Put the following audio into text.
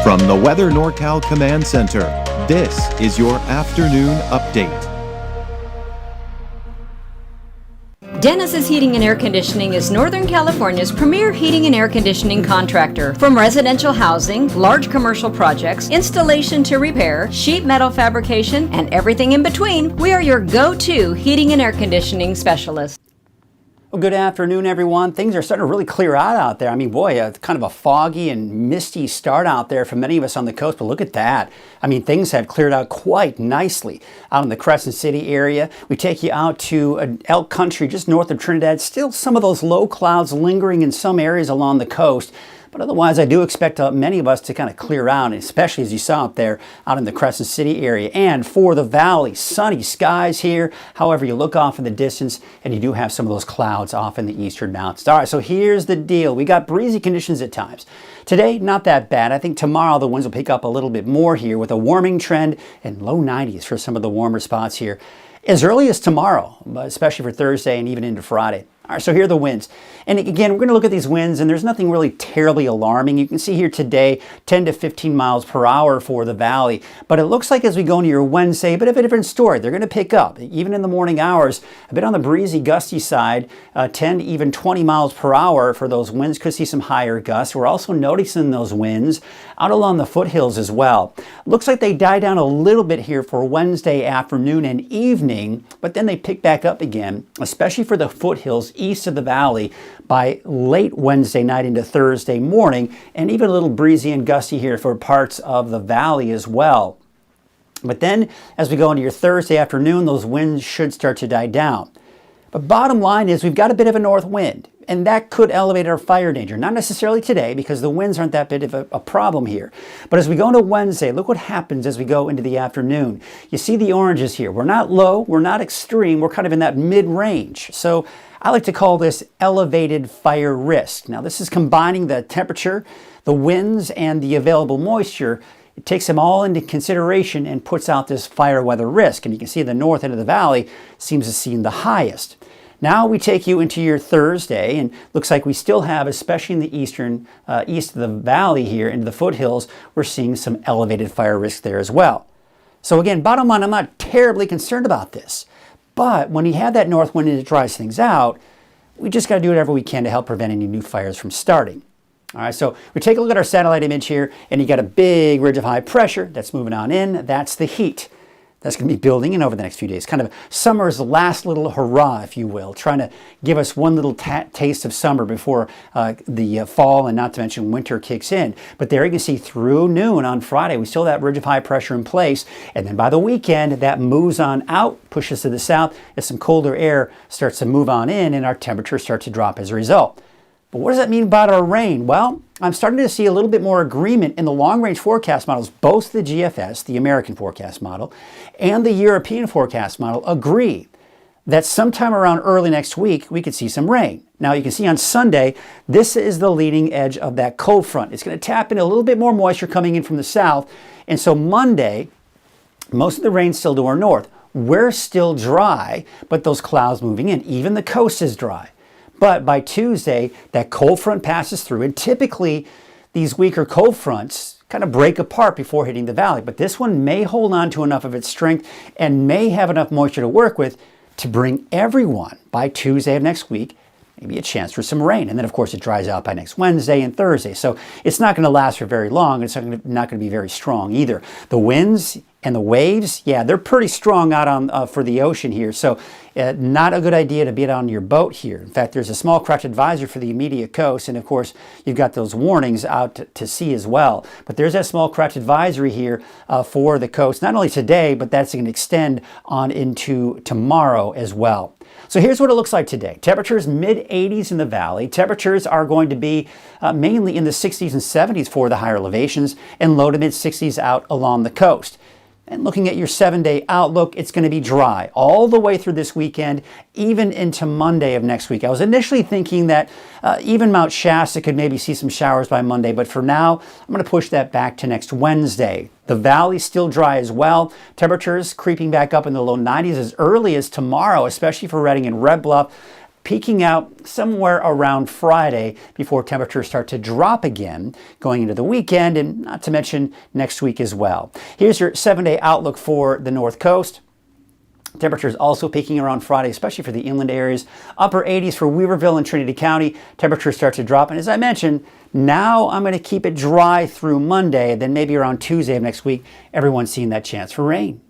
From the Weather NorCal Command Center, this is your afternoon update. Dennis's Heating and Air Conditioning is Northern California's premier heating and air conditioning contractor. From residential housing, large commercial projects, installation to repair, sheet metal fabrication, and everything in between, we are your go-to heating and air conditioning specialist. Well, good afternoon, everyone. Things are starting to really clear out there. I mean, boy, kind of a foggy and misty start out there for many of us on the coast, but look at that. I mean, things have cleared out quite nicely out in the Crescent City area. We take you out to Elk Country, just north of Trinidad. Still some of those low clouds lingering in some areas along the coast. But otherwise, I do expect many of us to kind of clear out, especially as you saw up there out in the Crescent City area. And for the valley, sunny skies here. However, you look off in the distance and you do have some of those clouds off in the eastern mountains. All right, so here's the deal. We got breezy conditions at times. Today, not that bad. I think tomorrow the winds will pick up a little bit more here with a warming trend and low 90s for some of the warmer spots here as early as tomorrow, but especially for Thursday and even into Friday. All right, so here are the winds. And again, we're going to look at these winds, and there's nothing really terribly alarming. You can see here today, 10 to 15 miles per hour for the valley. But it looks like as we go into your Wednesday, a bit of a different story. They're going to pick up, even in the morning hours, a bit on the breezy, gusty side, 10 to even 20 miles per hour for those winds. Could see some higher gusts. We're also noticing those winds out along the foothills as well. Looks like they die down a little bit here for Wednesday afternoon and evening, but then they pick back up again, especially for the foothills east of the valley by late Wednesday night into Thursday morning, and even a little breezy and gusty here for parts of the valley as well. But then as we go into your Thursday afternoon, those winds should start to die down. But bottom line is we've got a bit of a north wind, and that could elevate our fire danger. Not necessarily today because the winds aren't that big of a problem here. But as we go into Wednesday, look what happens as we go into the afternoon. You see the oranges here. We're not low, we're not extreme, we're kind of in that mid-range. So I like to call this elevated fire risk. Now this is combining the temperature, the winds, and the available moisture. It takes them all into consideration and puts out this fire weather risk. And you can see the north end of the valley seems to see the highest. Now we take you into your Thursday, and looks like we still have, especially in the eastern, east of the valley here, into the foothills, we're seeing some elevated fire risk there as well. So again, bottom line, I'm not terribly concerned about this. But when you have that north wind and it dries things out, we just got to do whatever we can to help prevent any new fires from starting. All right, so we take a look at our satellite image here, and you got a big ridge of high pressure that's moving on in. That's the heat that's going to be building in over the next few days. Kind of summer's last little hurrah, if you will, trying to give us one little taste of summer before the fall and not to mention winter kicks in. But there you can see through noon on Friday, we still have that ridge of high pressure in place. And then by the weekend, that moves on out, pushes to the south as some colder air starts to move on in and our temperatures start to drop as a result. But what does that mean about our rain? Well, I'm starting to see a little bit more agreement in the long-range forecast models. Both the GFS, the American forecast model, and the European forecast model agree that sometime around early next week, we could see some rain. Now, you can see on Sunday, this is the leading edge of that cold front. It's going to tap into a little bit more moisture coming in from the south. And so Monday, most of the rain's still to our north. We're still dry, but those clouds moving in. Even the coast is dry. But by Tuesday, that cold front passes through, and typically these weaker cold fronts kind of break apart before hitting the valley. But this one may hold on to enough of its strength and may have enough moisture to work with to bring everyone by Tuesday of next week maybe a chance for some rain. And then, of course, it dries out by next Wednesday and Thursday. So it's not going to last for very long. It's not going to be very strong either. The winds and the waves, yeah, they're pretty strong out on for the ocean here. So not a good idea to be out on your boat here. In fact, there's a small craft advisory for the immediate coast. And, of course, you've got those warnings out to sea as well. But there's that small craft advisory here for the coast, not only today, but that's going to extend on into tomorrow as well. So here's what it looks like today. Temperatures mid-80s in the valley. Temperatures are going to be mainly in the 60s and 70s for the higher elevations and low to mid-60s out along the coast. And looking at your 7-day outlook, it's going to be dry all the way through this weekend, even into Monday of next week. I was initially thinking that even Mount Shasta could maybe see some showers by Monday, but for now, I'm going to push that back to next Wednesday. The valley's still dry as well. Temperatures creeping back up in the low 90s as early as tomorrow, especially for Redding and Red Bluff. peaking out somewhere around Friday before temperatures start to drop again going into the weekend, and not to mention next week as well. Here's your 7-day outlook for the North Coast. Temperatures also peaking around Friday, especially for the inland areas. Upper 80s for Weaverville and Trinity County. Temperatures start to drop. And as I mentioned, now I'm going to keep it dry through Monday. Then maybe around Tuesday of next week, everyone's seeing that chance for rain.